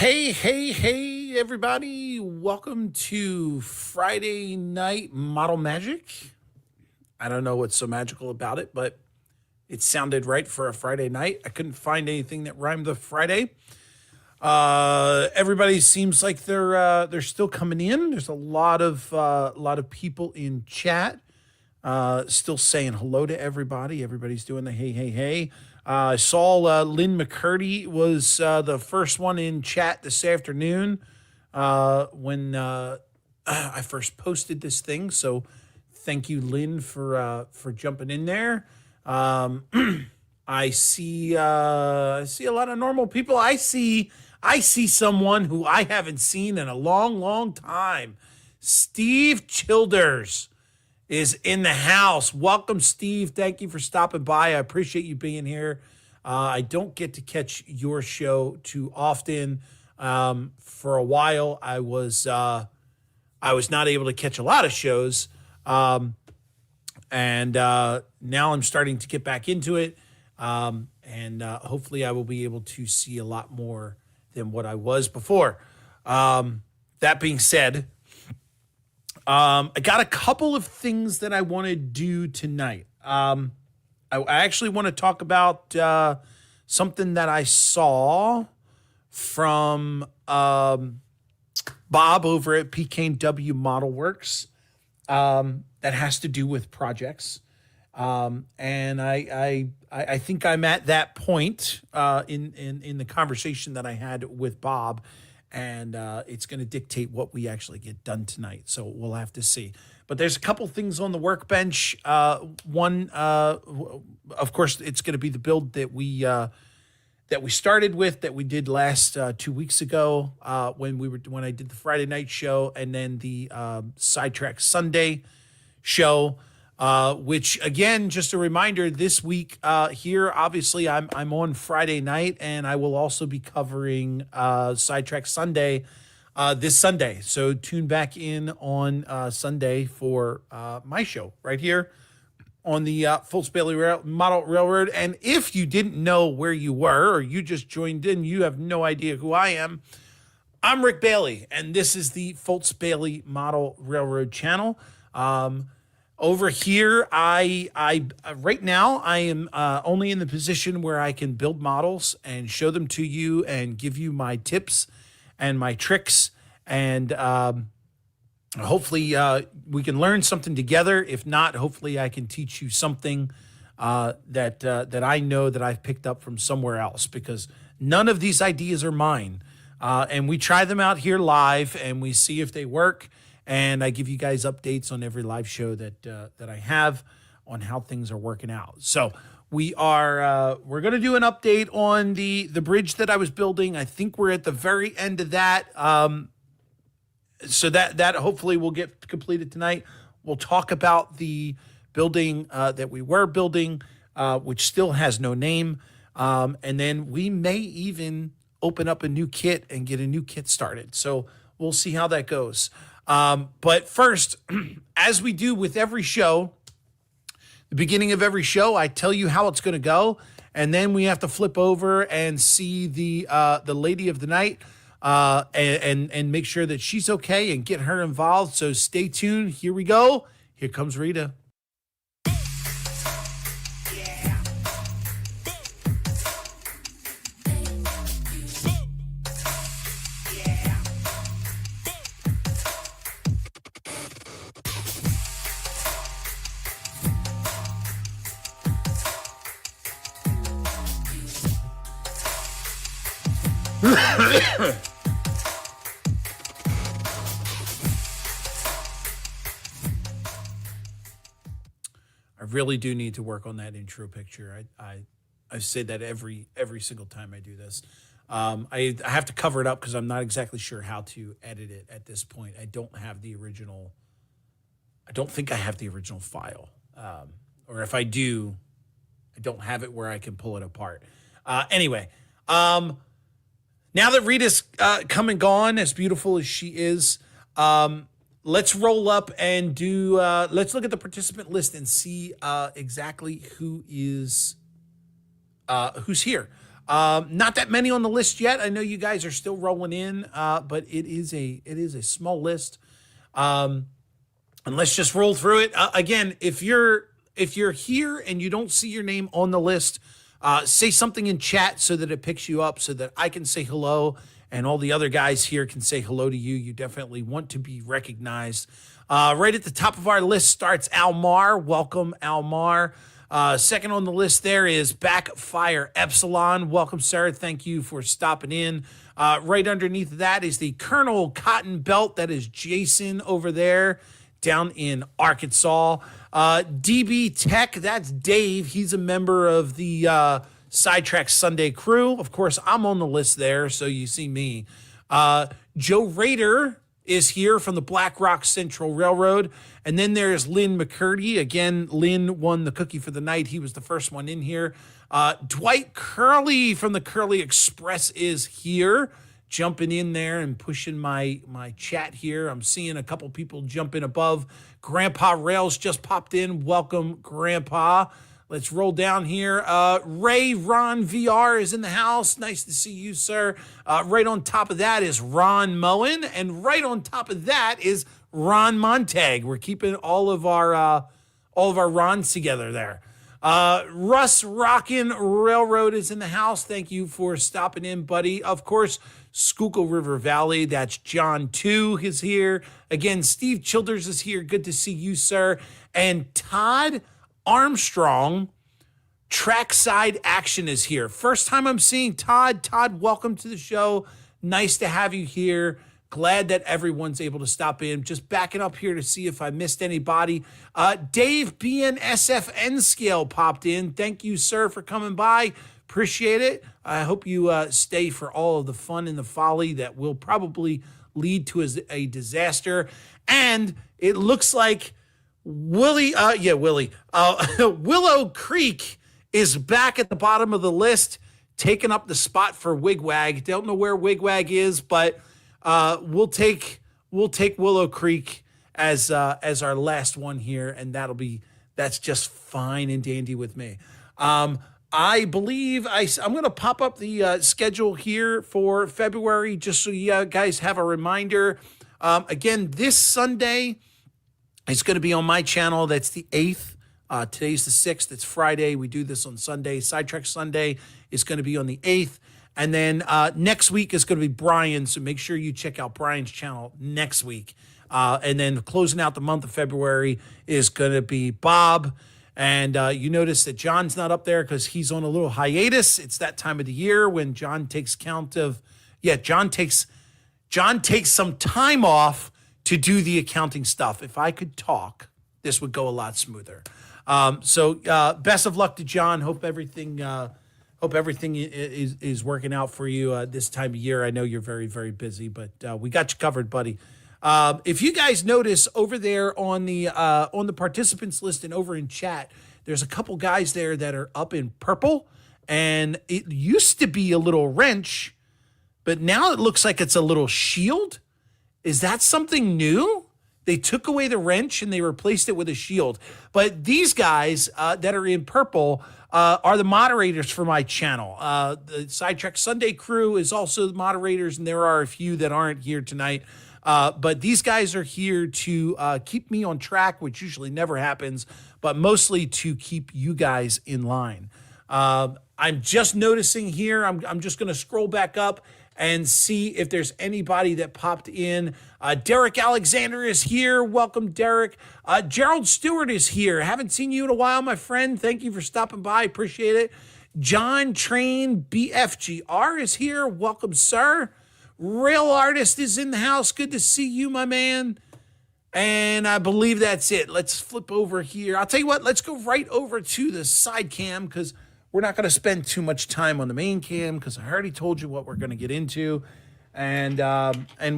Hey, everybody. Welcome to Friday Night Model Magic. I don't know what's so magical about it, but it sounded right for a Friday night. I couldn't find anything that rhymed with Friday. Everybody seems like they're still coming in. There's a lot of people in chat, still saying hello to everybody. Everybody's doing the hey. I saw Lynn McCurdy was the first one in chat this afternoon when I first posted this thing. So thank you, Lynn, for jumping in there. I see a lot of normal people. I see someone who I haven't seen in a long time. Steve Childers is in the house. Welcome, Steve. Thank you for stopping by. I appreciate you being here. I don't get to catch your show too often. For a while, I was not able to catch a lot of shows, and now I'm starting to get back into it. And hopefully, I will be able to see a lot more than what I was before. That being said, I got a couple of things that I want to do tonight. I actually want to talk about something that I saw from Bob over at PK&W Model Werx that has to do with projects. And I think I'm at that point in the conversation that I had with Bob. And it's going to dictate what we actually get done tonight. So we'll have to see. But there's a couple things on the workbench. One, of course, it's going to be the build that we started with, that we did last 2 weeks ago when I did the Friday night show, and then the Sidetrack Sunday show. Which, again, just a reminder, this week here, obviously, I'm on Friday night, and I will also be covering Sidetrack Sunday this Sunday. So tune back in on Sunday for my show right here on the Fultz Bailey Model Railroad. And if you didn't know where you were, or you just joined in, you have no idea who I am. I'm Rick Bailey, and this is the Fultz Bailey Model Railroad channel. Over here, I right now I am only in the position where I can build models and show them to you and give you my tips and my tricks, and hopefully we can learn something together. If not, hopefully I can teach you something that I know that I've picked up from somewhere else, because none of these ideas are mine, and we try them out here live and we see if they work. And I give you guys updates on every live show that I have on how things are working out. So we're going to do an update on the bridge that I was building. I think we're at the very end of that. So that hopefully will get completed tonight. We'll talk about the building that we were building, which still has no name. And then we may even open up a new kit and get a new kit started. So we'll see how that goes. But first, as we do with every show, the beginning of every show, I tell you how it's going to go, and then we have to flip over and see the lady of the night, and make sure that she's okay and get her involved. So stay tuned. Here we go. Here comes Rita. I really do need to work on that intro picture. I say that every single time I do this. I have to cover it up because I'm not exactly sure how to edit it at this point. I don't have the original. I don't think I have the original file. Or if I do, I don't have it where I can pull it apart. Anyway, now that Rita's come and gone, as beautiful as she is, let's roll up and do, let's look at the participant list and see exactly who's here. Not that many on the list yet. I know you guys are still rolling in, but it is a small list. And let's just roll through it. Again, if you're here and you don't see your name on the list, say something in chat so that it picks you up so that I can say hello and all the other guys here can say hello to you. You definitely want to be recognized. Right at the top of our list starts Almar. Welcome, Almar. Second on the list there is Backfire Epsilon. Welcome, sir. Thank you for stopping in. Right underneath that is the Colonel Cotton Belt. That is Jason over there down in Arkansas. DB Tech, that's Dave. He's a member of the Sidetrack Sunday crew. Of course, I'm on the list there, so you see me. Joe Rader is here from the Black Rock Central Railroad. And then there's Lynn McCurdy. Again, Lynn won the cookie for the night. He was the first one in here. Dwight Curley from the Curley Express is here, jumping in there and pushing my chat here. I'm seeing a couple people jumping above. Grandpa Rails just popped in. Welcome, Grandpa. Let's roll down here. Ray Ron VR is in the house. Nice to see you, sir. Right on top of that is Ron Moen. And right on top of that is Ron Montag. We're keeping all of our Rons together there. Russ Rockin' Railroad is in the house. Thank you for stopping in, buddy. Of course, Schuylkill River Valley. That's John 2 is here. Again, Steve Childers is here. Good to see you, sir. And Todd Armstrong, Trackside Action is here. First time I'm seeing Todd. Todd, welcome to the show. Nice to have you here. Glad that everyone's able to stop in. Just backing up here to see if I missed anybody. Dave BNSFN Scale popped in. Thank you, sir, for coming by. Appreciate it. I hope you stay for all of the fun and the folly that will probably lead to a disaster. And it looks like Willow Creek is back at the bottom of the list, taking up the spot for Wigwag. Don't know where Wigwag is, but we'll take Willow Creek as our last one here, and that's just fine and dandy with me. I believe I'm going to pop up the schedule here for February just so you guys have a reminder. Again, this Sunday, it's going to be on my channel. That's the 8th. Today's the 6th. It's Friday. We do this on Sunday. Sidetrack Sunday is going to be on the 8th. And then next week is going to be Brian. So make sure you check out Brian's channel next week. And then closing out the month of February is going to be Bob. And you notice that John's not up there because he's on a little hiatus. It's that time of the year when John takes count of, John takes some time off to do the accounting stuff. If I could talk, this would go a lot smoother. So best of luck to John. Hope everything is working out for you this time of year. I know you're very, very busy, but we got you covered, buddy. If you guys notice over there on the participants list and over in chat, there's a couple guys there that are up in purple, and it used to be a little wrench, but now it looks like it's a little shield. Is that something new? They took away the wrench and they replaced it with a shield. But these guys that are in purple are the moderators for my channel. The Sidetrack Sunday crew is also the moderators, and there are a few that aren't here tonight. But these guys are here to keep me on track, which usually never happens, but mostly to keep you guys in line. I'm just noticing here, I'm just going to scroll back up and see if there's anybody that popped in. Derek Alexander is here. Welcome, Derek. Gerald Stewart is here. Haven't seen you in a while, my friend. Thank you for stopping by. Appreciate it. John Train BFGR is here. Welcome, sir. Rail Artist is in the house. Good to see you, my man. And I believe that's it. Let's flip over here. I'll tell you what, let's go right over to the side cam because we're not going to spend too much time on the main cam because I already told you what we're going to get into, and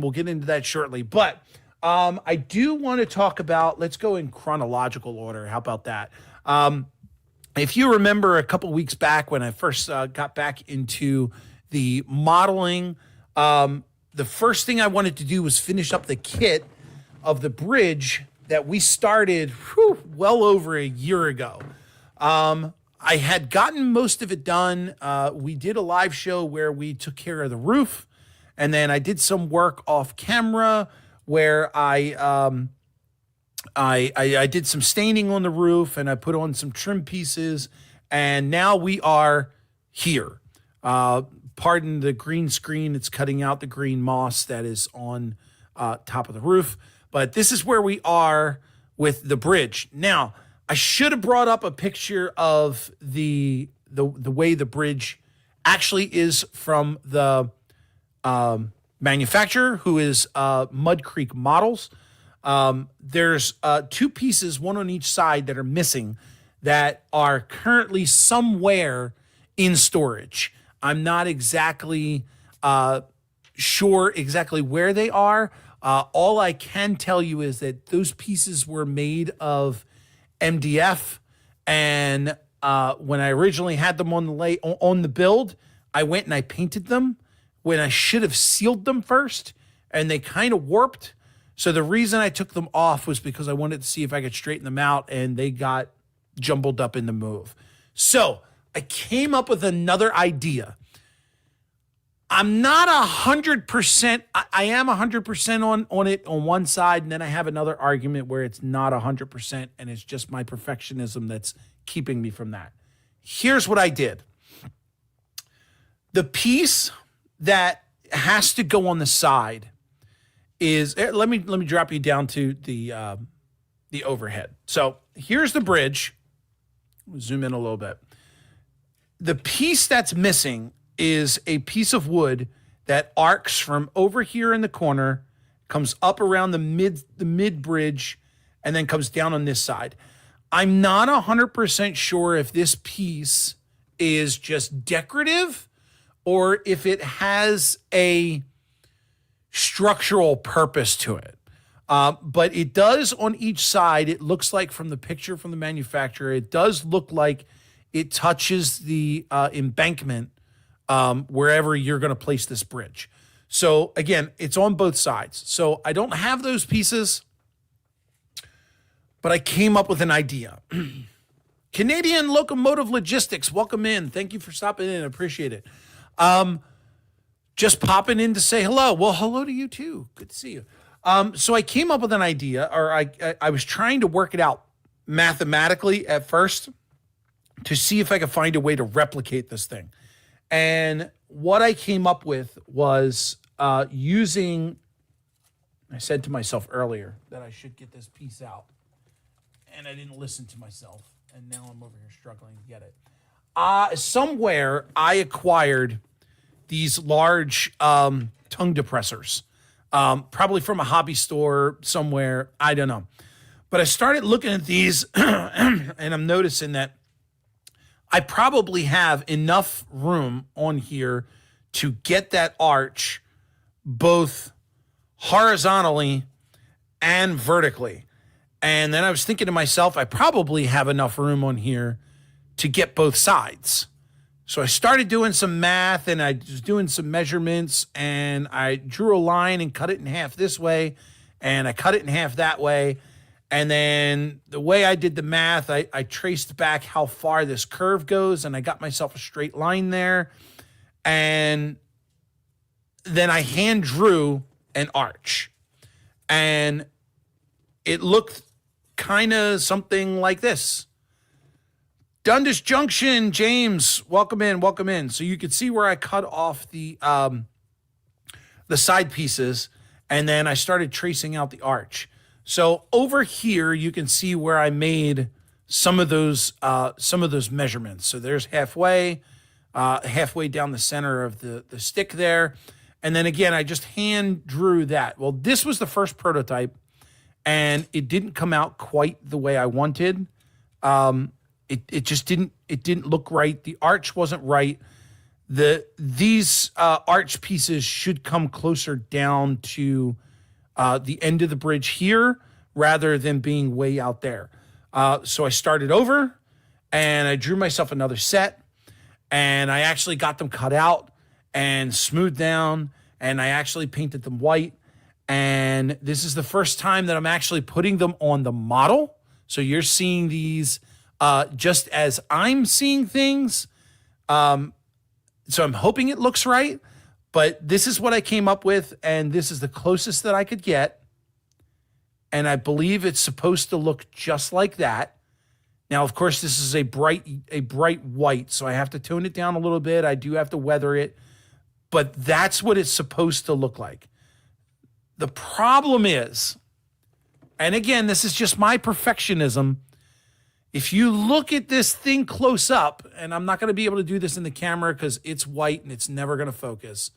we'll get into that shortly. But I do want to talk about, let's go in chronological order. How about that? If you remember a couple weeks back when I first got back into the modeling, the first thing I wanted to do was finish up the kit of the bridge that we started well over a year ago. I had gotten most of it done. We did a live show where we took care of the roof, and then I did some work off camera where I did some staining on the roof, and I put on some trim pieces, and now we are here. Pardon the green screen; it's cutting out the green moss that is on top of the roof. But this is where we are with the bridge. Now, I should have brought up a picture of the way the bridge actually is from the manufacturer, who is Mud Creek Models. There's two pieces, one on each side, that are missing that are currently somewhere in storage. I'm not exactly sure exactly where they are. All I can tell you is that those pieces were made of MDF, and when I originally had them on the build, I went and I painted them when I should have sealed them first, and they kind of warped. So the reason I took them off was because I wanted to see if I could straighten them out, and they got jumbled up in the move. So I came up with another idea. I'm not 100%. I am 100% on it on one side, and then I have another argument where it's not 100%, and it's just my perfectionism that's keeping me from that. Here's what I did. The piece that has to go on the side is, let me drop you down to the overhead. So here's the bridge. Zoom in a little bit. The piece that's missing is a piece of wood that arcs from over here in the corner, comes up around the mid bridge, and then comes down on this side. I'm not 100% sure if this piece is just decorative or if it has a structural purpose to it. But it does on each side. It looks like, from the picture from the manufacturer, it does look like it touches the embankment wherever you're going to place this bridge. So again, it's on both sides. So I don't have those pieces, but I came up with an idea. Canadian Locomotive Logistics, welcome in. Thank you for stopping in. I appreciate it. Just popping in to say hello. Well, hello to you too. Good to see you. So I came up with an idea, or I was trying to work it out mathematically at first to see if I could find a way to replicate this thing. And what I came up with was using, I said to myself earlier that I should get this piece out, and I didn't listen to myself, and now I'm over here struggling to get it. Somewhere I acquired these large tongue depressors, probably from a hobby store somewhere, I don't know. But I started looking at these, and I'm noticing that I probably have enough room on here to get that arch both horizontally and vertically. And then I was thinking to myself, I probably have enough room on here to get both sides. So I started doing some math, and I was doing some measurements, and I drew a line and cut it in half this way, and I cut it in half that way. And then the way I did the math, I traced back how far this curve goes, and I got myself a straight line there. And then I hand drew an arch. And it looked kind of something like this. Dundas Junction, James, welcome in, welcome in. So you could see where I cut off the side pieces, and then I started tracing out the arch. So over here, you can see where I made some of those measurements. So there's halfway down the center of the stick there. And then again, I just hand drew that. Well, this was the first prototype, and it didn't come out quite the way I wanted. It just didn't look right. The arch wasn't right. These arch pieces should come closer down to the end of the bridge here rather than being way out there. So I started over, and I drew myself another set, and I actually got them cut out and smoothed down, and I actually painted them white. And this is the first time that I'm actually putting them on the model. So you're seeing these just as I'm seeing things. So I'm hoping it looks right, but this is what I came up with, and this is the closest that I could get. And I believe it's supposed to look just like that. Now, of course, this is a bright white, so I have to tone it down a little bit. I do have to weather it, but that's what it's supposed to look like. The problem is, and again, this is just my perfectionism, if you look at this thing close up, and I'm not going to be able to do this in the camera because it's white and it's never going to focus,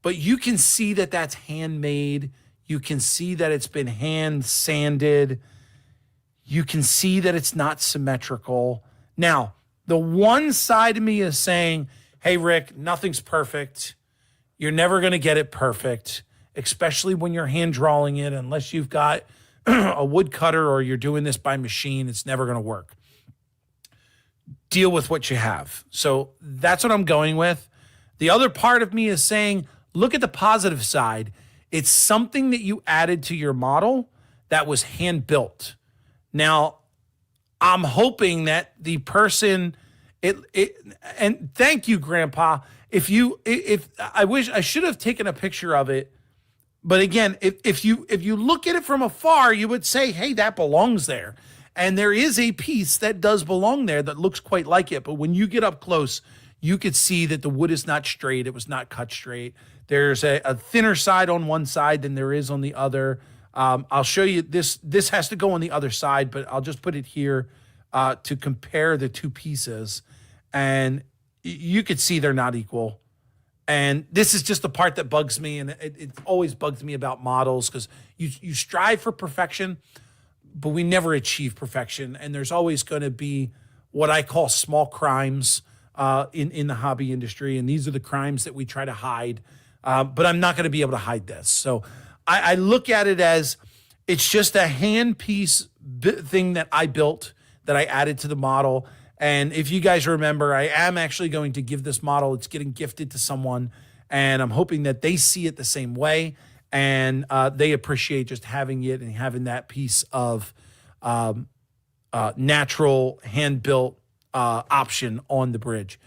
but you can see that that's handmade. You can see that it's been hand sanded. You can see that it's not symmetrical. Now, the one side of me is saying, hey, Rick, nothing's perfect. You're never going to get it perfect, especially when you're hand drawing it, unless you've got a woodcutter or you're doing this by machine. It's never going to work. Deal with what you have. So that's what I'm going with. The other part of me is saying, look at the positive side. It's something that you added to your model that was hand built. Now, I'm hoping that the person, and thank you, Grandpa. If I wish I should have taken a picture of it. But again, if you look at it from afar, you would say, hey, that belongs there. And there is a piece that does belong there that looks quite like it. But when you get up close, you could see that the wood is not straight. It was not cut straight. There's a thinner side on one side than there is on the other. I'll show you this. This has to go on the other side, but I'll just put it here to compare the two pieces. And you could see they're not equal. And this is just the part that bugs me, and it always bugs me about models, because you strive for perfection, but we never achieve perfection. And there's always going to be what I call small crimes in the hobby industry, and these are the crimes that we try to hide. But I'm not going to be able to hide this. So I look at it as it's just a hand piece thing that I built that I added to the model. And if you guys remember, I am actually going to give this model, it's getting gifted to someone, and I'm hoping that they see it the same way, and they appreciate just having it and having that piece of natural hand-built option on the bridge.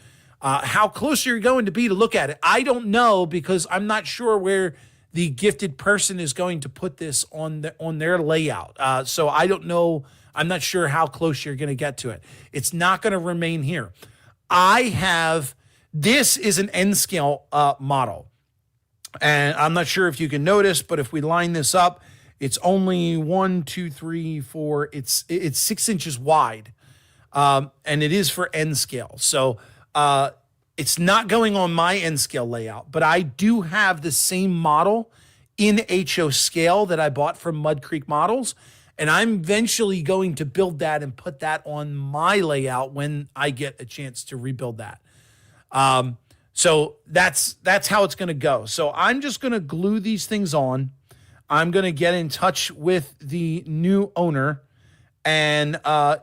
How close you're going to be to look at it, I don't know, because I'm not sure where the gifted person is going to put this on their layout. So I don't know. I'm not sure how close you're going to get to it. It's not going to remain here. This is an N scale model. And I'm not sure if you can notice, but if we line this up, it's only 1, 2, 3, 4. It's 6 inches wide. And it is for N scale. So it's not going on my N scale layout, but I do have the same model in HO scale that I bought from Mud Creek Models. And I'm eventually going to build that and put that on my layout when I get a chance to rebuild that. So that's how it's going to go. So I'm just going to glue these things on. I'm going to get in touch with the new owner and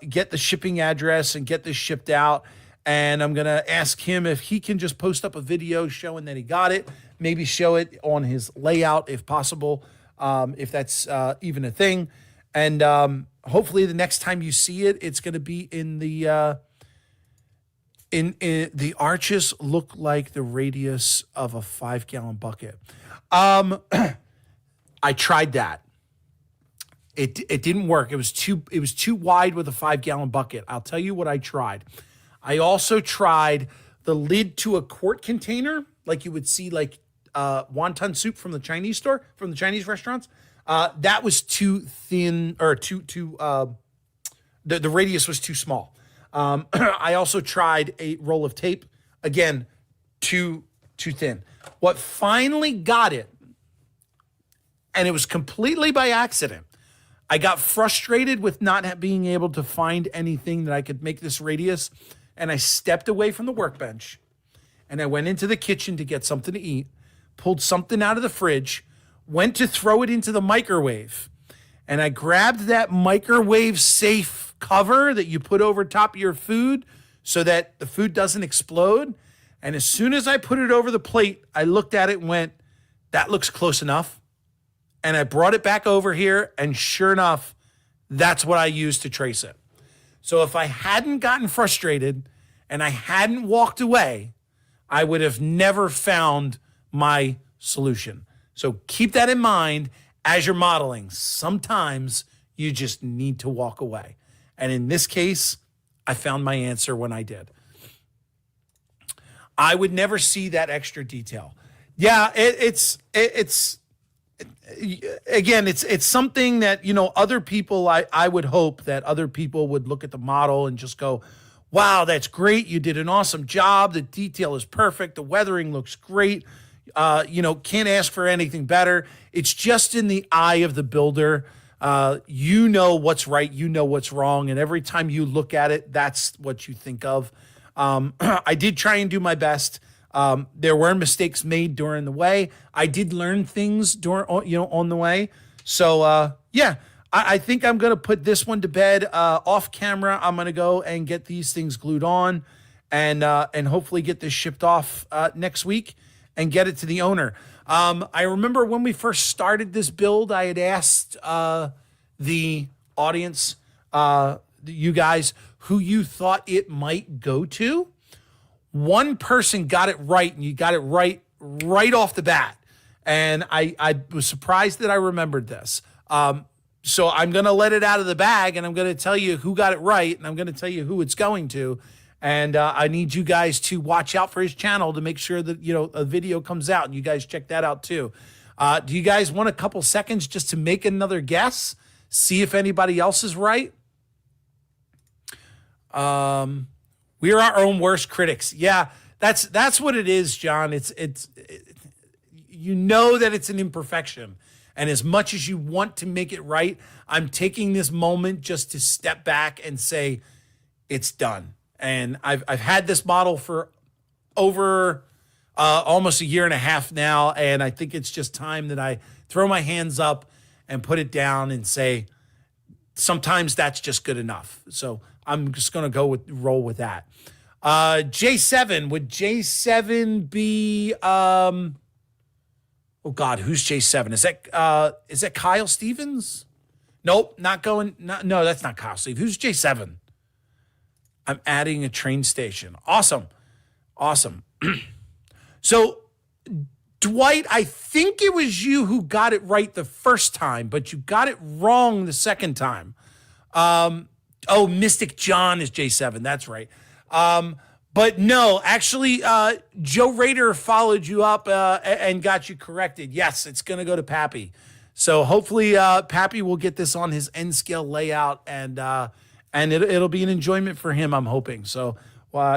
get the shipping address and get this shipped out. And I'm going to ask him if he can just post up a video showing that he got it, maybe show it on his layout if possible, if that's even a thing. And hopefully the next time you see it, it's going to be in the arches look like the radius of a 5-gallon bucket. I tried that. It didn't work. It was too wide with a 5-gallon bucket. I'll tell you what I tried. I also tried the lid to a quart container, like you would see like wonton soup from the Chinese store, from the Chinese restaurants. That was too thin, or the radius was too small. I also tried a roll of tape, again, too thin. What finally got it, and it was completely by accident, I got frustrated with not being able to find anything that I could make this radius, and I stepped away from the workbench, and I went into the kitchen to get something to eat, pulled something out of the fridge, went to throw it into the microwave, and I grabbed that microwave safe cover that you put over top of your food so that the food doesn't explode. And as soon as I put it over the plate, I looked at it and went, that looks close enough. And I brought it back over here, and sure enough, that's what I used to trace it. So if I hadn't gotten frustrated and I hadn't walked away, I would have never found my solution. So keep that in mind as you're modeling. Sometimes you just need to walk away. And in this case, I found my answer when I did. I would never see that extra detail. Yeah, it's something that, other people, I would hope that other people would look at the model and just go, wow, that's great. You did an awesome job. The detail is perfect. The weathering looks great. Can't ask for anything better. It's just in the eye of the builder. You know what's right. You know what's wrong. And every time you look at it, that's what you think of. I did try and do my best. There were mistakes made during the way. I did learn things on the way. So, I think I'm going to put this one to bed, off camera. I'm going to go and get these things glued on and hopefully get this shipped off, next week and get it to the owner. I remember when we first started this build, I had asked, the audience, you guys, who you thought it might go to. One person got it right, and you got it right off the bat. And I was surprised that I remembered this. So I'm going to let it out of the bag, and I'm going to tell you who got it right, and I'm going to tell you who it's going to. And I need you guys to watch out for his channel to make sure that, a video comes out, and you guys check that out too. Do you guys want a couple seconds just to make another guess? See if anybody else is right? We are our own worst critics. Yeah, that's what it is, John. It's that it's an imperfection. And as much as you want to make it right, I'm taking this moment just to step back and say it's done. And I've had this model for over almost a year and a half now, and I think it's just time that I throw my hands up and put it down and say sometimes that's just good enough. So I'm just going to roll with that. J7, would J7 be, oh God, who's J7? Is that Kyle Stevens? Nope, not going. No, that's not Kyle Stevens. Who's J7? I'm adding a train station. Awesome. So Dwight, I think it was you who got it right the first time, but you got it wrong the second time. Mystic John is J7. That's right. But no, actually, Joe Rader followed you up and got you corrected. Yes, it's going to go to Pappy. So hopefully Pappy will get this on his N scale layout, and it'll be an enjoyment for him, I'm hoping. So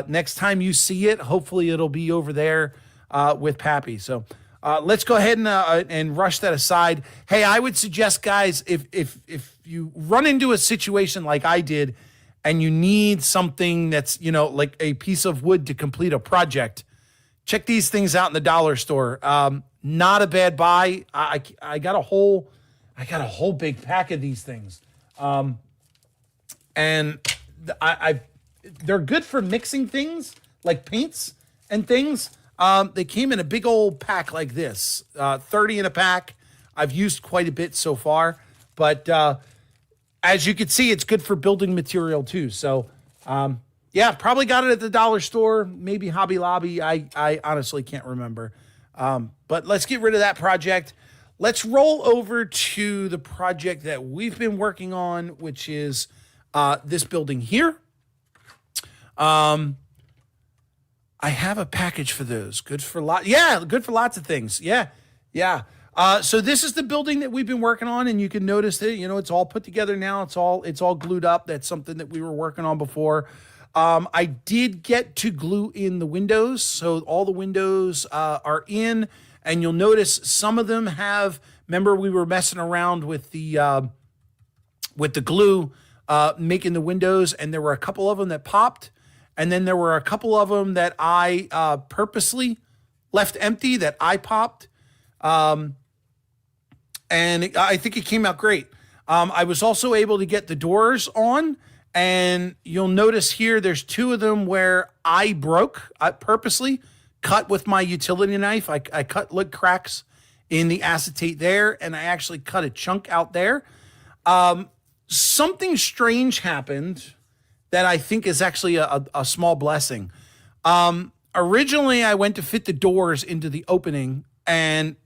next time you see it, hopefully it'll be over there with Pappy. So let's go ahead and rush that aside. Hey, I would suggest, guys, if you run into a situation like I did, and you need something that's, like a piece of wood to complete a project, check these things out in the dollar store. Not a bad buy. I got a whole big pack of these things. And they're good for mixing things like paints and things. They came in a big old pack like this, 30 in a pack. I've used quite a bit so far, but as you can see, it's good for building material too. So, probably got it at the dollar store, maybe Hobby Lobby. I honestly can't remember. But let's get rid of that project. Let's roll over to the project that we've been working on, which is this building here. I have a package for those. Good for lots of things. Yeah. So this is the building that we've been working on, and you can notice that, it's all put together now. It's all glued up. That's something that we were working on before. I did get to glue in the windows. So all the windows are in, and you'll notice some of them have, remember we were messing around with the glue, making the windows, and there were a couple of them that popped. And then there were a couple of them that I purposely left empty that I popped. And I think it came out great. I was also able to get the doors on, and you'll notice here there's two of them where I purposely cut with my utility knife. I cut lid cracks in the acetate there, and I actually cut a chunk out there. Something strange happened that I think is actually a small blessing. Originally, I went to fit the doors into the opening, and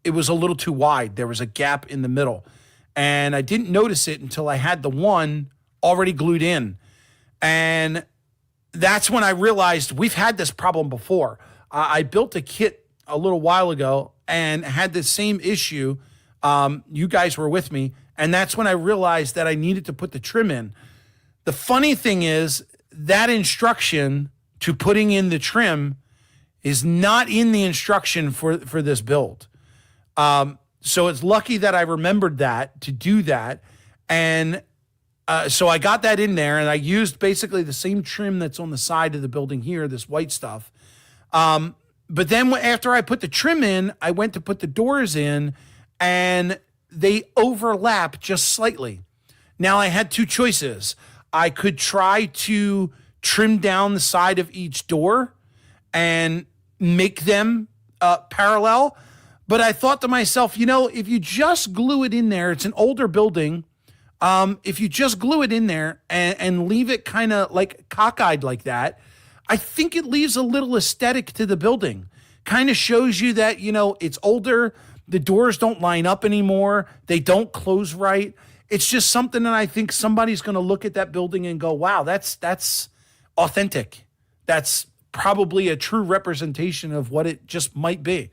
it was a little too wide. There was a gap in the middle, and I didn't notice it until I had the one already glued in. And that's when I realized we've had this problem before. I built a kit a little while ago and had the same issue. You guys were with me, and that's when I realized that I needed to put the trim in. The funny thing is that instruction to putting in the trim is not in the instruction for this build. So it's lucky that I remembered that to do that. And so I got that in there, and I used basically the same trim that's on the side of the building here, this white stuff. But then after I put the trim in, I went to put the doors in, and they overlap just slightly. Now I had two choices. I could try to trim down the side of each door and make them parallel. But I thought to myself, if you just glue it in there, it's an older building. If you just glue it in there and leave it kind of like cockeyed like that, I think it leaves a little aesthetic to the building. Kind of shows you that, it's older. The doors don't line up anymore. They don't close right. It's just something that I think somebody's going to look at that building and go, wow, that's authentic. That's probably a true representation of what it just might be.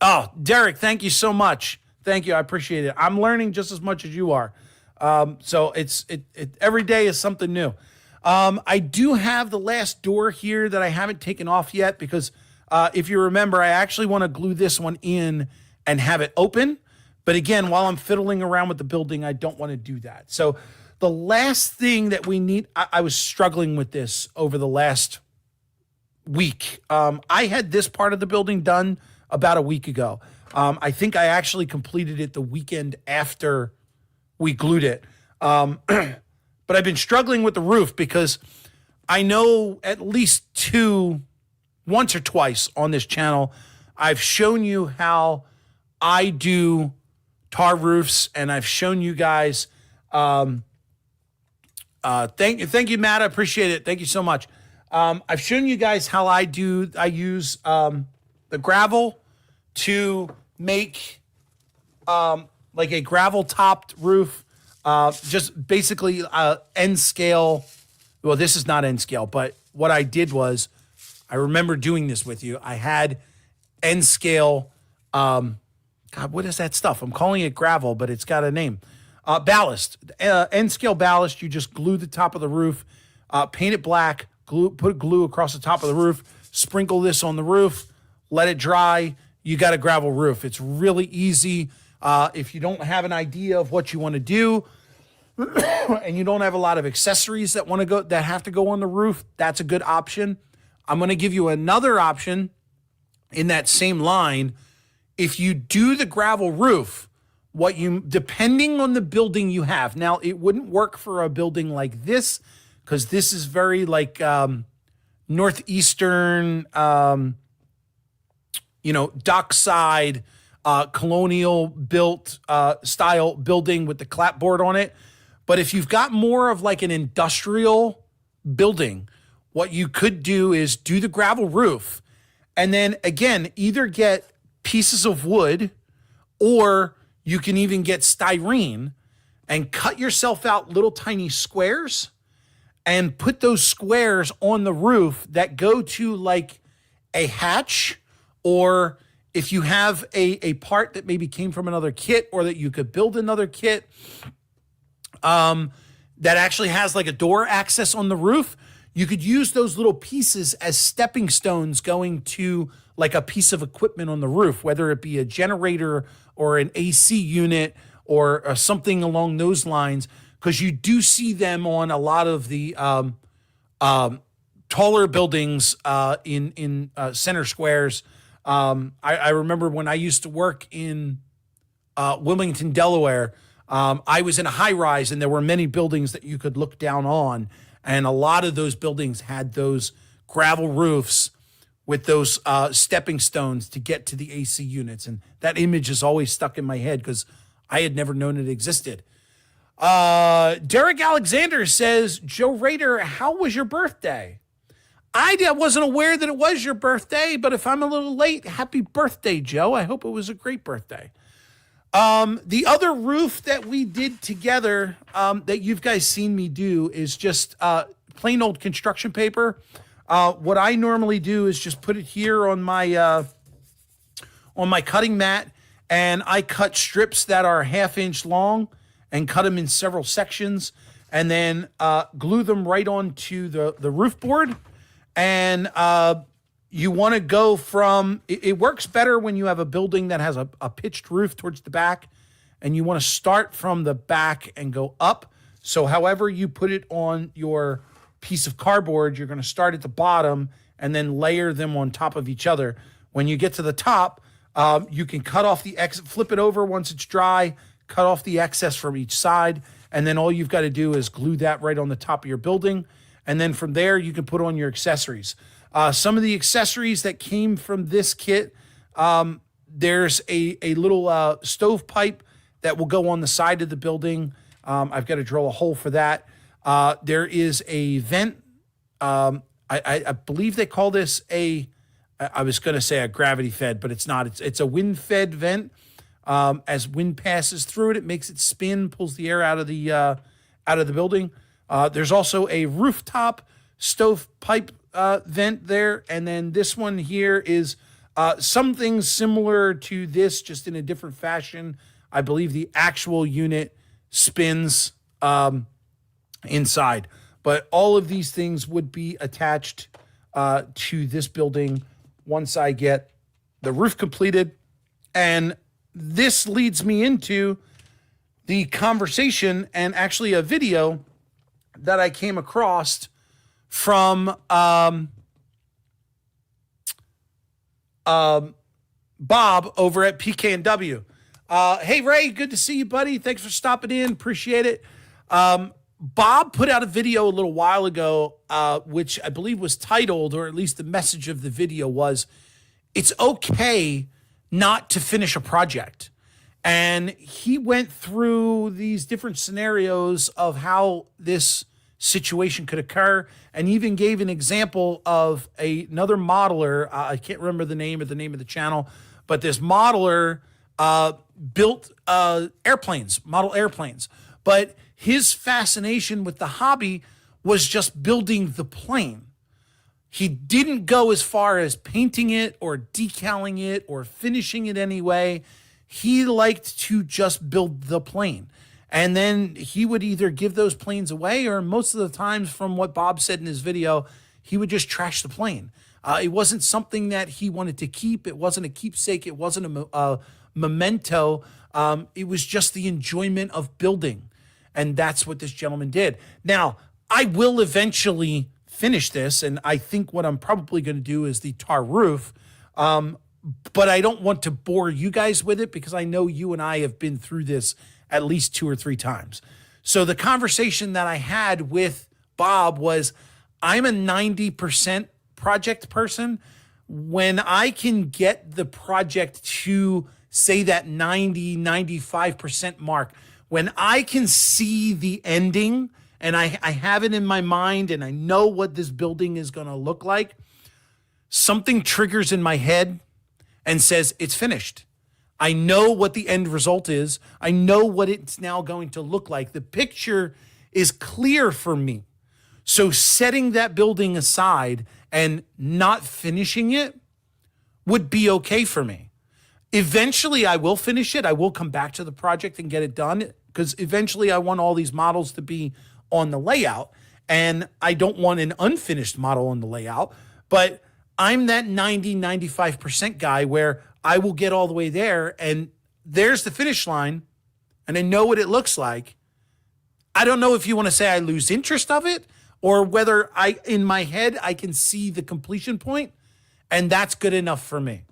Oh, Derek, thank you so much. Thank you. I appreciate it. I'm learning just as much as you are. So it's every day is something new. I do have the last door here that I haven't taken off yet because if you remember, I actually want to glue this one in and have it open. But again, while I'm fiddling around with the building, I don't want to do that. So the last thing that we need, I was struggling with this over the last week. I had this part of the building done about a week ago. I think I actually completed it the weekend after we glued it. But I've been struggling with the roof because I know at least once or twice on this channel, I've shown you how I do tar roofs, and I've shown you guys, thank you, Matt. I appreciate it. Thank you so much. I've shown you guys how I use the gravel to make like a gravel topped roof, just basically end scale. Well, this is not end scale, but what I did was, I remember doing this with you. I had end scale, God, what is that stuff? I'm calling it gravel, but it's got a name. Ballast, end scale ballast. You just glue the top of the roof, paint it black, put glue across the top of the roof, sprinkle this on the roof, let it dry. You got a gravel roof. It's really easy. If you don't have an idea of what you want to do and you don't have a lot of accessories that have to go on the roof, that's a good option. I'm going to give you another option in that same line. If you do the gravel roof, depending on the building you have, now it wouldn't work for a building like this because this is very like northeastern, dockside, colonial built style building with the clapboard on it. But if you've got more of like an industrial building, what you could do is do the gravel roof and then again, either get pieces of wood or you can even get styrene and cut yourself out little tiny squares and put those squares on the roof that go to like a hatch, or if you have a part that maybe came from another kit or that you could build another kit that actually has like a door access on the roof, you could use those little pieces as stepping stones going to like a piece of equipment on the roof, whether it be a generator or an AC unit or something along those lines, because you do see them on a lot of the taller buildings in center squares. I remember when I used to work in Wilmington, Delaware, I was in a high rise and there were many buildings that you could look down on. And a lot of those buildings had those gravel roofs with those stepping stones to get to the AC units. And that image is always stuck in my head because I had never known it existed. Derek Alexander says, Joe Rader, how was your birthday? I wasn't aware that it was your birthday, but if I'm a little late, happy birthday, Joe. I hope it was a great birthday. The other roof that we did together, that you've guys seen me do, is just plain old construction paper. What I normally do is just put it here on my cutting mat, and I cut strips that are 1/2 inch long and cut them in several sections, and then glue them right onto the roof board. And you want to go from, it works better when you have a building that has a pitched roof towards the back, and you want to start from the back and go up. So however you put it on your piece of cardboard, you're going to start at the bottom and then layer them on top of each other. When you get to the top, you can cut off the flip it over once it's dry, cut off the excess from each side, and then all you've got to do is glue that right on the top of your building. And then from there, you can put on your accessories. Some of the accessories that came from this kit, there's a little stovepipe that will go on the side of the building. I've got to drill a hole for that. There is a vent. I believe they call this I was going to say a gravity fed, but it's not. It's a wind fed vent. As wind passes through it, it makes it spin, pulls the air out of the building. There's also a rooftop stovepipe vent there. And then this one here is something similar to this, just in a different fashion. I believe the actual unit spins inside. But all of these things would be attached to this building once I get the roof completed. And this leads me into the conversation and actually a video that I came across from Bob over at PK&W. Hey, Ray, good to see you, buddy. Thanks for stopping in. Appreciate it. Bob put out a video a little while ago, which I believe was titled, or at least the message of the video was, it's okay not to finish a project. And he went through these different scenarios of how this situation could occur, and even gave an example of another modeler. I can't remember the name of the channel, but this modeler built model airplanes. But his fascination with the hobby was just building the plane. He didn't go as far as painting it or decaling it or finishing it anyway. He liked to just build the plane. And then he would either give those planes away, or most of the times, from what Bob said in his video, he would just trash the plane. It wasn't something that he wanted to keep. It wasn't a keepsake. It wasn't a memento. It was just the enjoyment of building. And that's what this gentleman did. Now, I will eventually finish this, and I think what I'm probably going to do is the tar roof. But I don't want to bore you guys with it, because I know you and I have been through this at least 2 or 3 times. So the conversation that I had with Bob was, I'm a 90% project person. When I can get the project to, say, that 90, 95% mark, when I can see the ending and I have it in my mind and I know what this building is going to look like, something triggers in my head and says, it's finished. I know what the end result is. I know what it's now going to look like. The picture is clear for me. So setting that building aside and not finishing it would be okay for me. Eventually, I will finish it. I will come back to the project and get it done, because eventually I want all these models to be on the layout, and I don't want an unfinished model on the layout. But I'm that 90, 95% guy where I will get all the way there, and there's the finish line, and I know what it looks like. I don't know if you want to say I lose interest of it, or whether in my head, I can see the completion point, and that's good enough for me.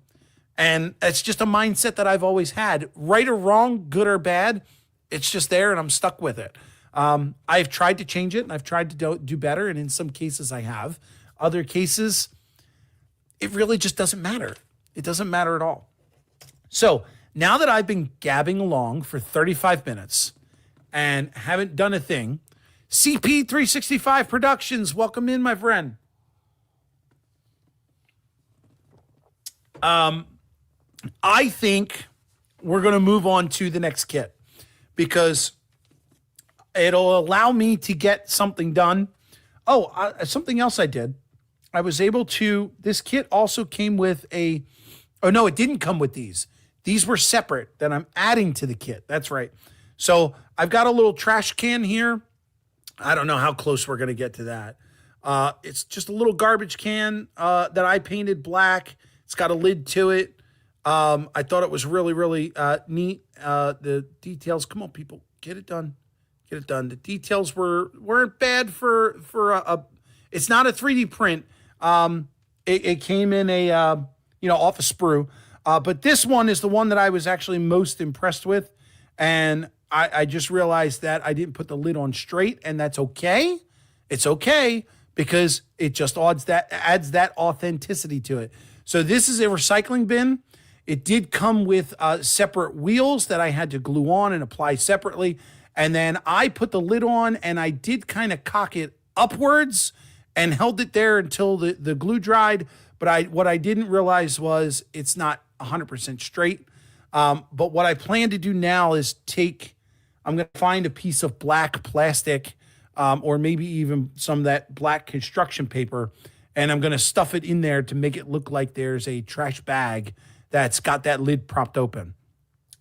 And it's just a mindset that I've always had. Right or wrong, good or bad, it's just there, and I'm stuck with it. I've tried to change it, and I've tried to do better, and in some cases I have. Other cases, it really just doesn't matter. It doesn't matter at all. So now that I've been gabbing along for 35 minutes, and haven't done a thing. CP365 Productions, welcome in, my friend. I think we're going to move on to the next kit because it'll allow me to get something done. Oh, something else I did. I was able to, this kit also came with oh no, it didn't come with these. These were separate that I'm adding to the kit. That's right. So I've got a little trash can here. I don't know how close we're going to get to that. It's just a little garbage can that I painted black. It's got a lid to it. I thought it was really, really neat. The details, come on, people, get it done. Get it done. The details weren't bad for a it's not a 3D print. It came in a, off a sprue. But this one is the one that I was actually most impressed with. And I just realized that I didn't put the lid on straight, and that's okay. It's okay because it just adds that authenticity to it. So this is a recycling bin. It did come with separate wheels that I had to glue on and apply separately. And then I put the lid on and I did kind of cock it upwards and held it there until the glue dried. But what I didn't realize was it's not 100% straight. But what I plan to do now is I'm going to find a piece of black plastic or maybe even some of that black construction paper. And I'm going to stuff it in there to make it look like there's a trash bag that's got that lid propped open.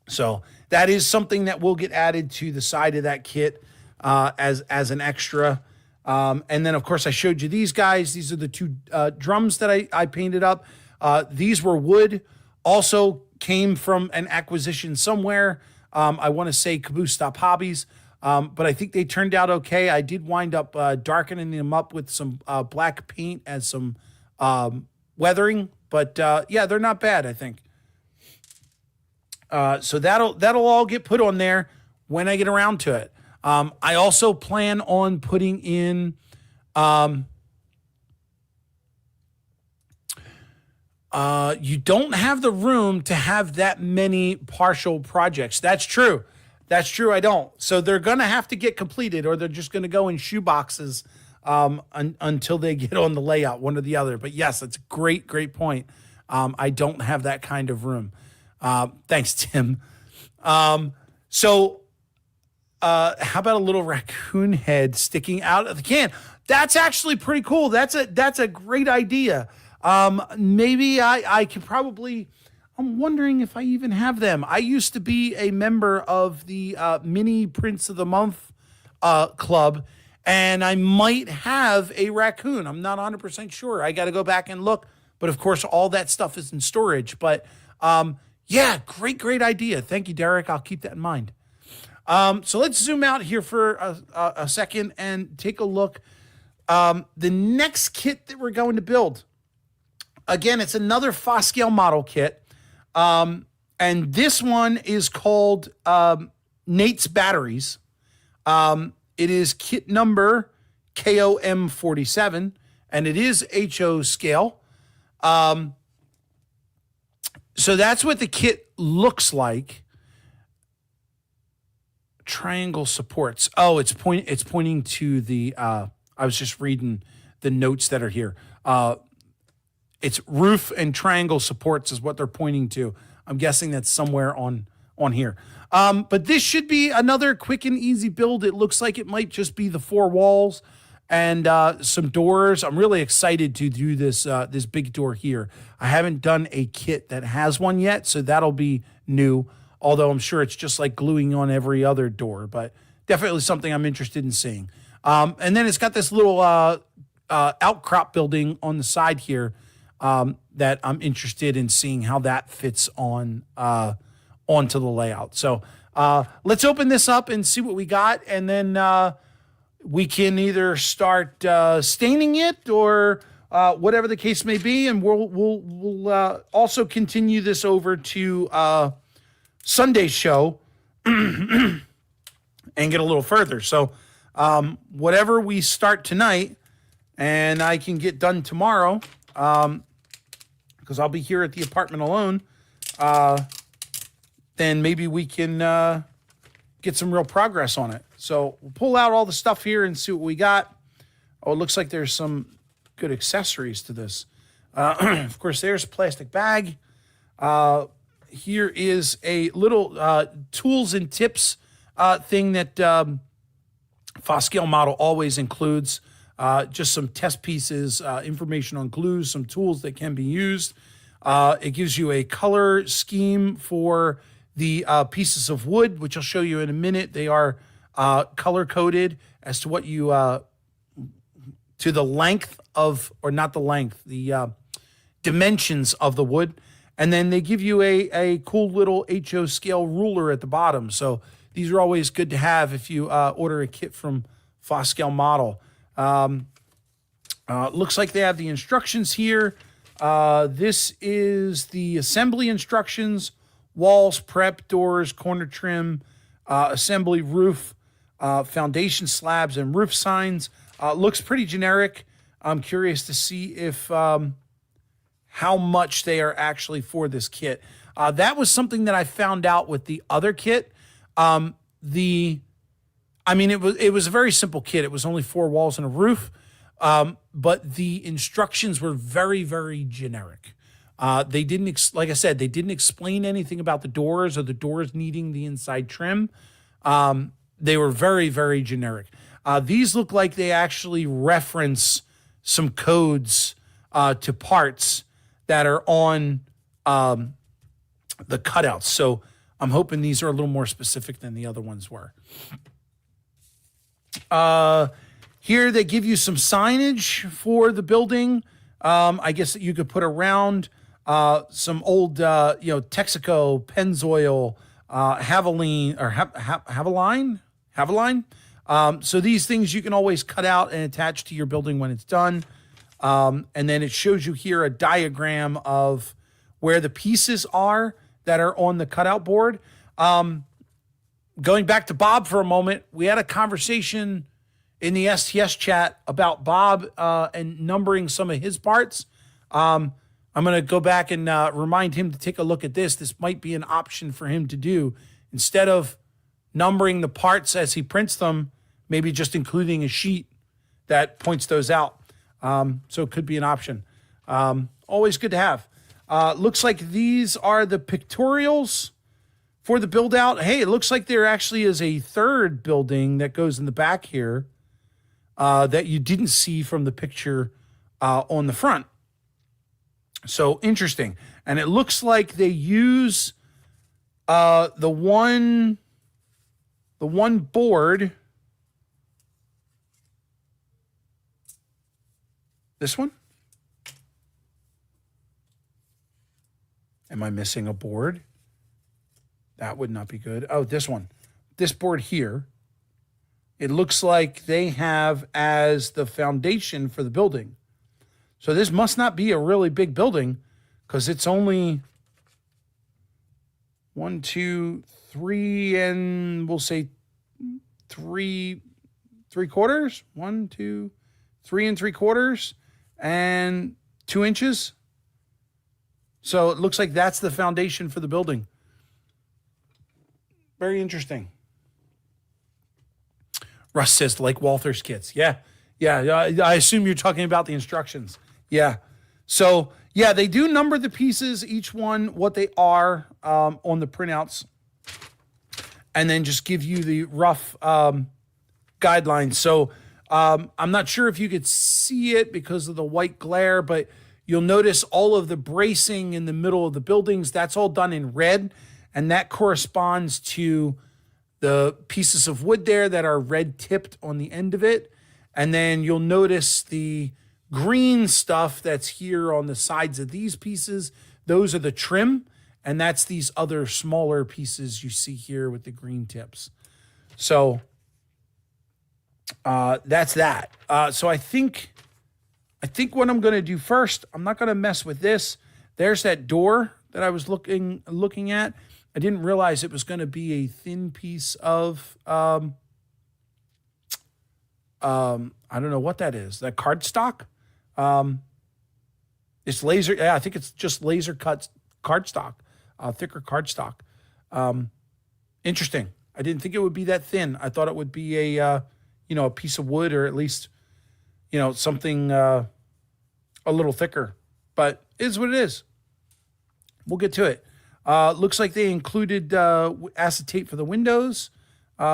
So that is something that will get added to the side of that kit as an extra. And then, of course, I showed you these guys. These are the two drums that I painted up. These were wood. Also came from an acquisition somewhere. I want to say Caboose Stop Hobbies. But I think they turned out okay. I did wind up darkening them up with some black paint as some weathering. But yeah, they're not bad, I think. So that'll all get put on there when I get around to it. I also plan on putting in you don't have the room to have that many partial projects. That's true. I don't. So they're going to have to get completed, or they're just going to go in shoe boxes until they get on the layout, one or the other. But yes, that's a great point. I don't have that kind of room. Thanks, Tim. So how about a little raccoon head sticking out of the can? That's actually pretty cool. That's a great idea. Maybe I could probably, I'm wondering if I even have them. I used to be a member of the Mini Prince of the Month club, and I might have a raccoon. I'm not 100% sure. I got to go back and look. But, of course, all that stuff is in storage. But, yeah, great idea. Thank you, Derek. I'll keep that in mind. So let's zoom out here for a second and take a look. The next kit that we're going to build, again, it's another Foscale model kit. And this one is called Nate's Batteries. It is kit number KOM47, and it is HO scale. So that's what the kit looks like. Triangle supports. Oh, it's pointing to the, I was just reading the notes that are here. It's roof and triangle supports is what they're pointing to. I'm guessing that's somewhere on here. But this should be another quick and easy build. It looks like it might just be the four walls and some doors. I'm really excited to do this this big door here. I haven't done a kit that has one yet, so that'll be new. Although I'm sure it's just like gluing on every other door, but definitely something I'm interested in seeing. And then it's got this little outcrop building on the side here that I'm interested in seeing how that fits on onto the layout. So let's open this up and see what we got, and then we can either start staining it or whatever the case may be, and we'll also continue this over to Sunday's show and get a little further. So whatever we start tonight and I can get done tomorrow, because I'll be here at the apartment alone, then maybe we can get some real progress on it. So we'll pull out all the stuff here and see what we got. Oh, it looks like there's some good accessories to this. Of course, there's a plastic bag. Here is a little tools and tips thing that Schuykill model always includes. Just some test pieces, information on glues, some tools that can be used. It gives you a color scheme for the pieces of wood, which I'll show you in a minute. They are color coded as to what you, to the length of, or not the length, the dimensions of the wood. And then they give you a cool little HO scale ruler at the bottom. So these are always good to have if you order a kit from Schuykill model. Looks like they have the instructions here. This is the assembly instructions: walls, prep, doors, corner trim, assembly, roof, foundation slabs, and roof signs. Looks pretty generic. I'm curious to see if how much they are actually for this kit. That was something that I found out with the other kit. I mean, it was a very simple kit. It was only 4 walls and a roof, but the instructions were very, very generic. They didn't, like I said, they didn't explain anything about the doors or the doors needing the inside trim. They were very, very generic. These look like they actually reference some codes to parts that are on the cutouts. So I'm hoping these are a little more specific than the other ones were. Here they give you some signage for the building. I guess that you could put around some old, Texaco, Pennzoil, Haveline. So these things you can always cut out and attach to your building when it's done. And then it shows you here a diagram of where the pieces are that are on the cutout board. Going back to Bob for a moment, we had a conversation in the STS chat about Bob and numbering some of his parts. I'm going to go back and remind him to take a look at this. This might be an option for him to do. Instead of numbering the parts as he prints them, maybe just including a sheet that points those out. So it could be an option. Always good to have. Looks like these are the pictorials for the build out. Hey, it looks like there actually is a third building that goes in the back here that you didn't see from the picture on the front. So interesting. And it looks like they use the one board. This one? Am I missing a board? That would not be good. Oh, this one. This board here. It looks like they have as the foundation for the building. So this must not be a really big building because it's only 1, 2, 3, and we'll say 3 3/4. 1, 2, 3 3/4 and 2 inches. So it looks like that's the foundation for the building. Very interesting. Russ says, like Walther's kits. Yeah. I assume you're talking about the instructions. Yeah. So, yeah, they do number the pieces, each one, what they are on the printouts, and then just give you the rough guidelines. So I'm not sure if you could see it because of the white glare, but you'll notice all of the bracing in the middle of the buildings, that's all done in red, and that corresponds to the pieces of wood there that are red tipped on the end of it. And then you'll notice the green stuff that's here on the sides of these pieces. Those are the trim, and that's these other smaller pieces you see here with the green tips. So that's that. So I think what I'm going to do first, I'm not going to mess with this. There's that door that I was looking at. I didn't realize it was going to be a thin piece of, I don't know what that is. That cardstock? It's laser. Yeah, I think it's just laser cut cardstock, thicker cardstock. Interesting. I didn't think it would be that thin. I thought it would be a a piece of wood, or at least something a little thicker. But it is what it is. We'll get to it. Looks like they included acetate for the windows,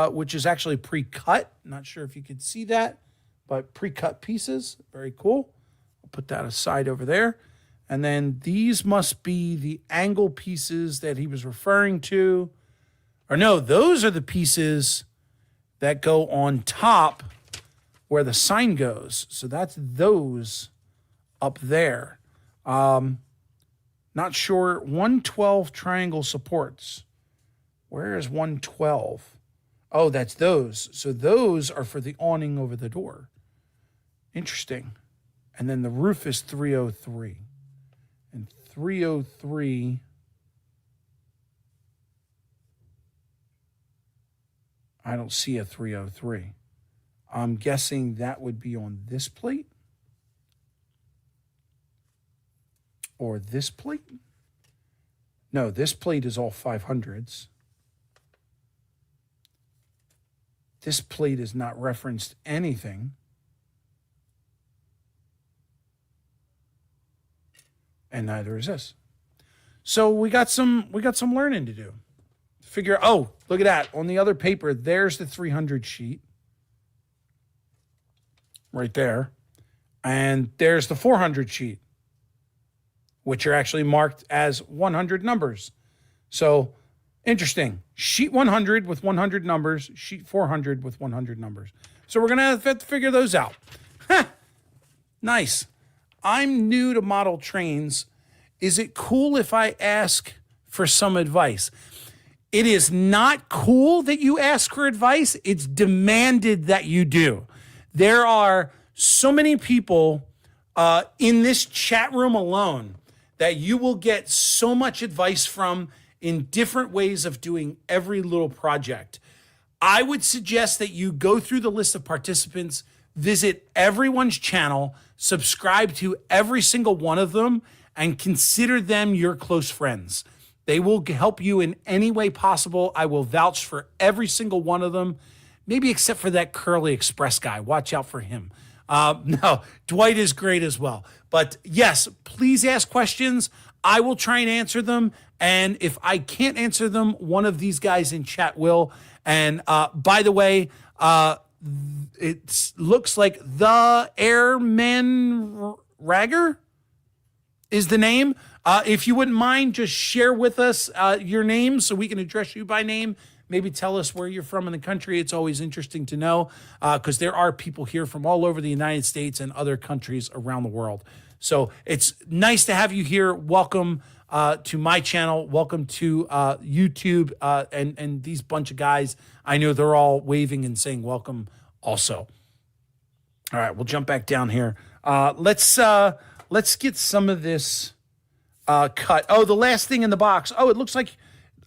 which is actually pre-cut. Not sure if you could see that, but pre-cut pieces. Very cool. I'll put that aside over there. And then these must be the angle pieces that he was referring to. Or no, those are the pieces that go on top where the sign goes. So that's those up there. Not sure. 112 triangle supports. Where is 112? Oh, that's those. So those are for the awning over the door. Interesting. And then the roof is 303. And 303... I don't see a 303. I'm guessing that would be on this plate. Or this plate? No, this plate is all 500s. This plate is not referenced anything. And neither is this. So we got some learning to do. Figure, oh, look at that. On the other paper, there's the 300 sheet. Right there. And there's the 400 sheet, which are actually marked as 100 numbers. So, interesting. Sheet 100 with 100 numbers, sheet 400 with 100 numbers. So we're going to have to figure those out. Nice. I'm new to model trains. Is it cool if I ask for some advice? It is not cool that you ask for advice. It's demanded that you do. There are so many people in this chat room alone that you will get so much advice from in different ways of doing every little project. I would suggest that you go through the list of participants, visit everyone's channel, subscribe to every single one of them, and consider them your close friends. They will help you in any way possible. I will vouch for every single one of them, maybe except for that Curly Express guy. Watch out for him. No, Dwight is great as well. But yes, please ask questions. I will try and answer them. And if I can't answer them, one of these guys in chat will. And by the way, it looks like the Airman Ragger is the name. If you wouldn't mind, just share with us your name so we can address you by name. Maybe tell us where you're from in the country. It's always interesting to know because there are people here from all over the United States and other countries around the world. So it's nice to have you here. Welcome to my channel. Welcome to YouTube and these bunch of guys. I know they're all waving and saying welcome also. All right, we'll jump back down here. Let's get some of this cut. Oh, the last thing in the box. Oh, it looks like,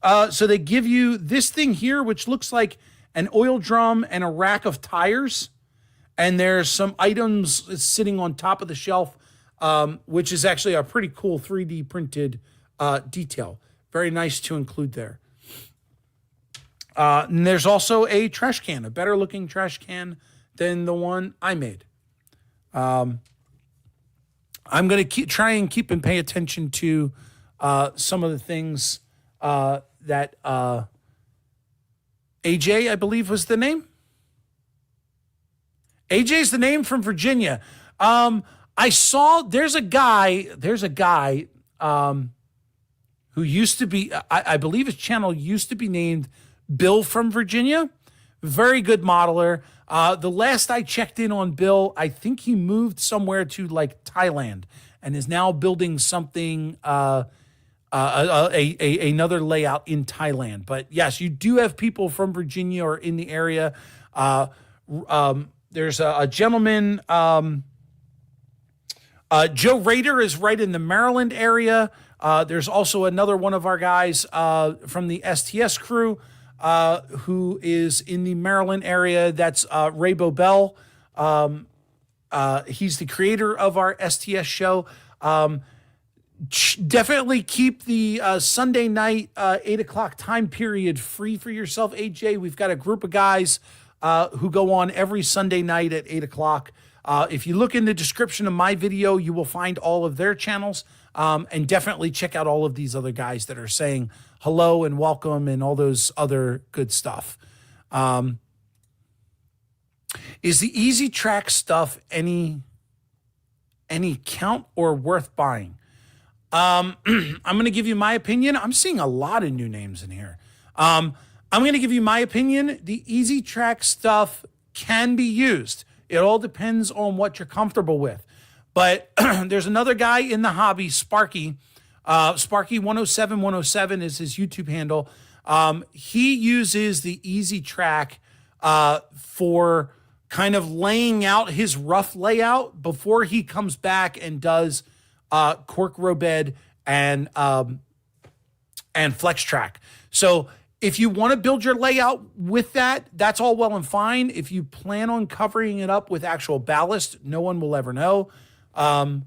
so they give you this thing here, which looks like an oil drum and a rack of tires. And there's some items sitting on top of the shelf, which is actually a pretty cool 3D printed detail. Very nice to include there. And there's also a trash can, a better looking trash can than the one I made. I'm going to try and keep and pay attention to some of the things that AJ, I believe, was the name. AJ's the name from Virginia. I saw there's a guy who used to be, I believe his channel used to be named Bill from Virginia. Very good modeler. The last I checked in on Bill, I think he moved somewhere to like Thailand and is now building something, another layout in Thailand. But yes, you do have people from Virginia or in the area. There's a gentleman, Joe Rader is right in the Maryland area. There's also another one of our guys from the STS Crew who is in the Maryland area. That's Ray Boebel. He's the creator of our STS show. Definitely keep the Sunday night 8 o'clock time period free for yourself, AJ. We've got a group of guys who go on every Sunday night at 8 o'clock. If you look in the description of my video, you will find all of their channels. And definitely check out all of these other guys that are saying hello and welcome and all those other good stuff. Is the Easy Track stuff any count or worth buying? I'm going to give you my opinion. I'm seeing a lot of new names in here. I'm going to give you my opinion. The Easy Track stuff can be used. It all depends on what you're comfortable with. But there's another guy in the hobby, Sparky. Sparky107107 is his YouTube handle. He uses the Easy Track for kind of laying out his rough layout before he comes back and does cork row bed and flex track. So if you want to build your layout with that, that's all well and fine. If you plan on covering it up with actual ballast, no one will ever know. And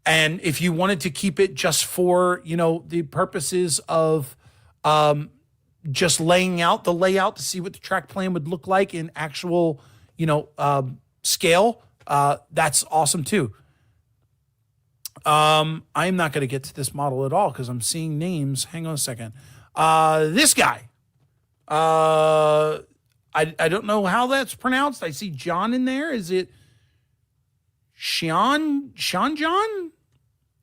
if you wanted to keep it just for, the purposes of just laying out the layout to see what the track plan would look like in actual, scale, that's awesome too. I'm not going to get to this model at all because I'm seeing names. Hang on a second. This guy. I don't know how that's pronounced. I see John in there. Is it Sean John?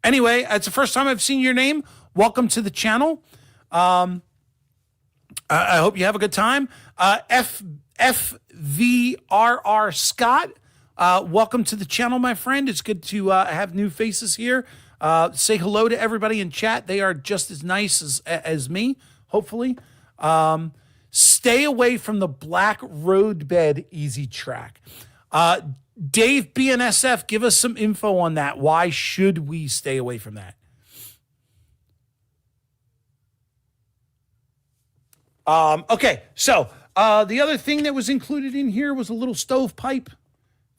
Anyway, it's the first time I've seen your name. Welcome to the channel. I hope you have a good time. FVRR Scott. Welcome to the channel, my friend. It's good to have new faces here. Say hello to everybody in chat. They are just as nice as me, hopefully. Stay away from the black road bed Easy Track. Dave BNSF, give us some info on that. Why should we stay away from that? Okay, so the other thing that was included in here was a little stovepipe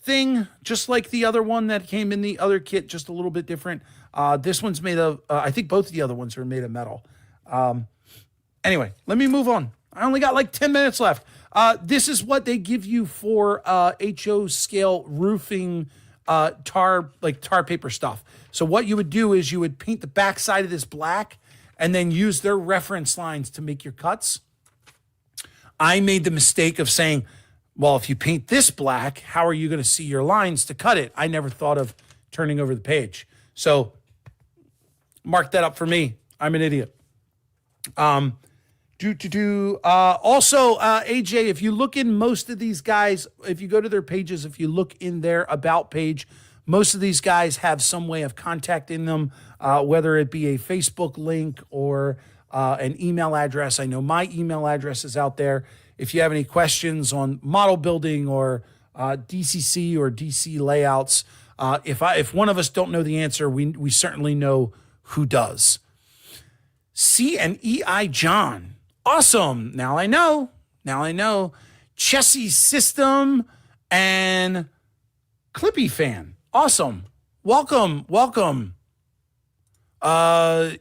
thing, just like the other one that came in the other kit, just a little bit different. This one's made of, I think both of the other ones are made of metal. Anyway, let me move on. I only got like 10 minutes left. This is what they give you for HO scale roofing tar paper stuff. So what you would do is you would paint the back side of this black and then use their reference lines to make your cuts. I made the mistake of saying, well, if you paint this black, how are you going to see your lines to cut it? I never thought of turning over the page. So mark that up for me. I'm an idiot. Also, AJ, if you look in most of these guys, if you go to their pages, if you look in their about page, most of these guys have some way of contacting them, whether it be a Facebook link or an email address. I know my email address is out there. If you have any questions on model building or DCC or DC layouts, if one of us don't know the answer, we certainly know who does. C&EI John. Awesome. Now I know. Chessie System and Clippy Fan. Awesome. Welcome.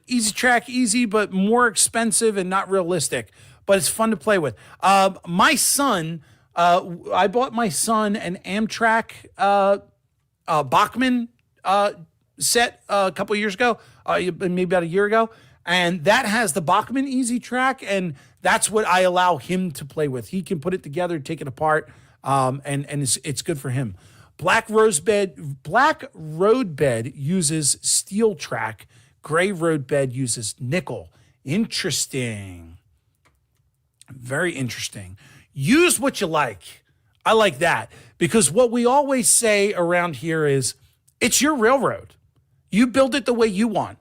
Easy Track, easy, but more expensive and not realistic. But it's fun to play with. My son, I bought my son an Amtrak Bachmann set a couple years ago, maybe about a year ago. And that has the Bachmann Easy Track, and that's what I allow him to play with. He can put it together, take it apart, and it's good for him. Black road bed uses steel track. Gray road bed uses nickel. Interesting. Very interesting. Use what you like. I like that because what we always say around here is it's your railroad. You build it the way you want.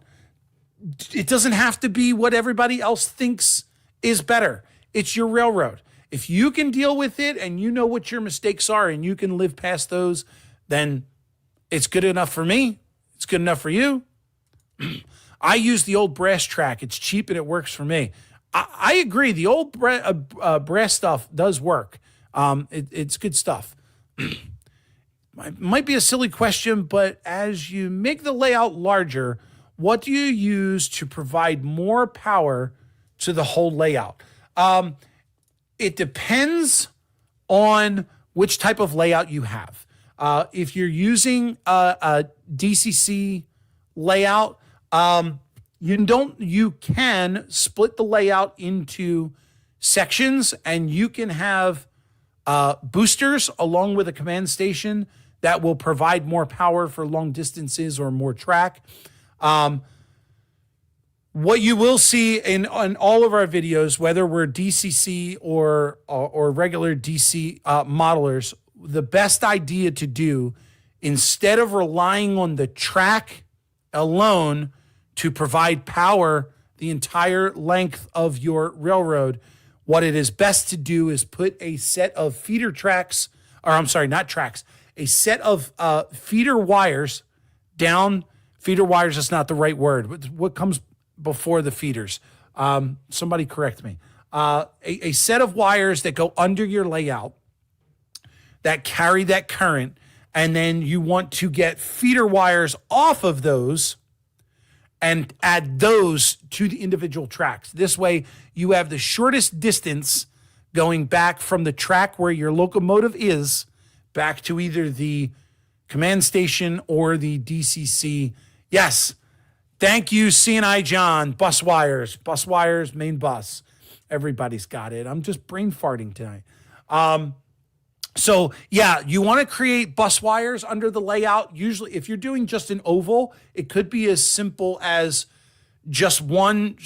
It doesn't have to be what everybody else thinks is better. It's your railroad. If you can deal with it and you know what your mistakes are and you can live past those, then it's good enough for me. It's good enough for you. I use the old brass track. It's cheap and it works for me. I agree. The old brass stuff does work. It's good stuff. Might be a silly question, but as you make the layout larger, what do you use to provide more power to the whole layout? It depends on which type of layout you have. If you're using a DCC layout, you can split the layout into sections, and you can have boosters along with a command station that will provide more power for long distances or more track. What you will see in all of our videos, whether we're DCC or regular DC modelers, the best idea to do, instead of relying on the track alone to provide power the entire length of your railroad, what it is best to do is put a set of feeder tracks, or I'm sorry, not tracks, a set of feeder wires down. Feeder wires is not the right word. What comes before the feeders? Somebody correct me. A set of wires that go under your layout that carry that current, and then you want to get feeder wires off of those and add those to the individual tracks. This way, you have the shortest distance going back from the track where your locomotive is back to either the command station or the DCC. Yes, thank you, CNI John. Bus wires, main bus. Everybody's got it. I'm just brain farting tonight. So yeah, you want to create bus wires under the layout. Usually if you're doing just an oval, it could be as simple as just one,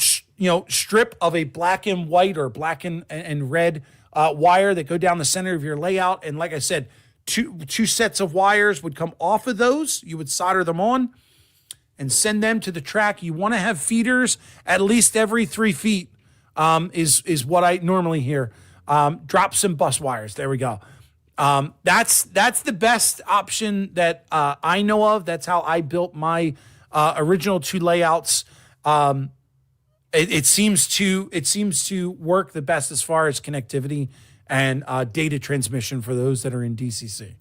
strip of a black and white or black and red wire that go down the center of your layout. And like I said, two sets of wires would come off of those. You would solder them on and send them to the track. You want to have feeders at least every 3 feet, is what I normally hear. Drop some bus wires. There we go. That's the best option that I know of. That's how I built my original 2 layouts. It seems to work the best as far as connectivity and data transmission for those that are in DCC.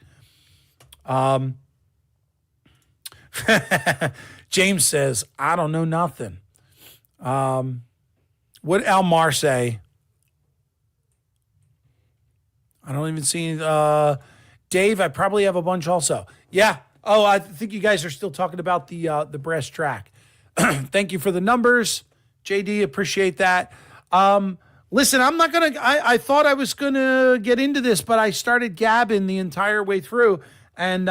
James says, I don't know nothing. What Almar say? I don't even see Dave. I probably have a bunch also. Yeah. Oh, I think you guys are still talking about the brass track. Thank you for the numbers, JD. Appreciate that. Listen, I'm not gonna. I thought I was gonna get into this, but I started gabbing the entire way through, and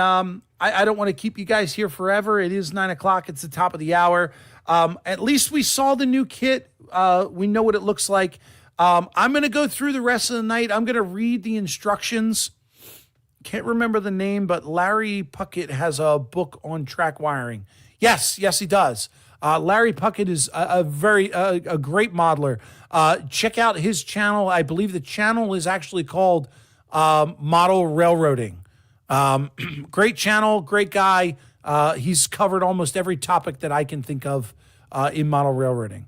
I don't want to keep you guys here forever. It is 9 o'clock. It's the top of the hour. At least we saw the new kit. We know what it looks like. I'm going to go through the rest of the night. I'm going to read the instructions. Can't remember the name, but Larry Puckett has a book on track wiring. Yes, he does. Larry Puckett is a great modeler. Check out his channel. I believe the channel is actually called Model Railroading. Great channel, great guy. He's covered almost every topic that I can think of in model railroading.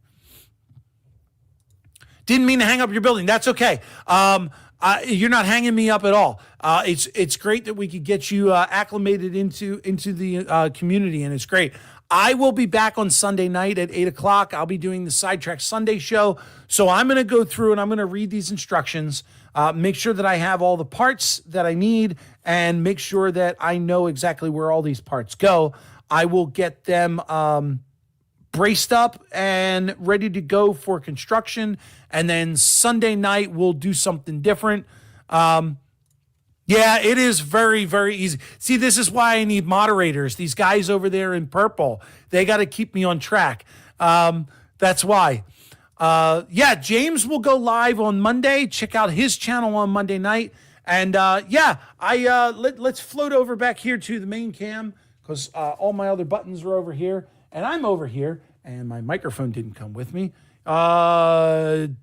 Didn't mean to hang up your building. That's okay. You're not hanging me up at all. It's great that we could get you acclimated into the community, and it's great. I will be back on Sunday night at 8 o'clock. I'll be doing the Sidetrack Sunday show. So I'm going to go through and I'm going to read these instructions, make sure that I have all the parts that I need, and make sure that I know exactly where all these parts go. I will get them braced up and ready to go for construction. And then Sunday night, we'll do something different. Yeah, it is very, very easy. See, this is why I need moderators. These guys over there in purple, they got to keep me on track. That's why. Yeah, James will go live on Monday. Check out his channel on Monday night. And let's float over back here to the main cam, because all my other buttons are over here. And I'm over here, and my microphone didn't come with me. Dwayne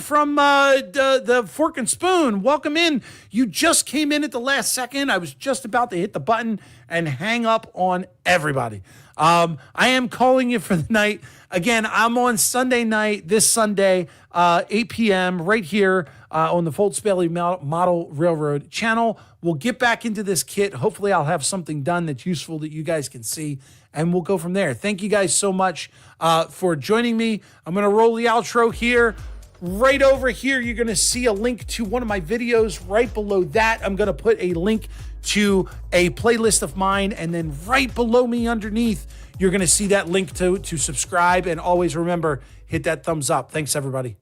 from the Fork and Spoon, welcome in. You just came in at the last second. I was just about to hit the button, and hang up on everybody. I am calling you for the night. Again, I'm on Sunday night, this Sunday, 8 p.m. right here on the Foltz Bailey Model Railroad channel. We'll get back into this kit. Hopefully I'll have something done that's useful that you guys can see, and we'll go from there. Thank you guys so much for joining me. I'm going to roll the outro here. Right over here, you're going to see a link to one of my videos. Right below that, I'm going to put a link to a playlist of mine. And then right below me underneath, you're going to see that link to subscribe. And always remember, hit that thumbs up. Thanks, everybody.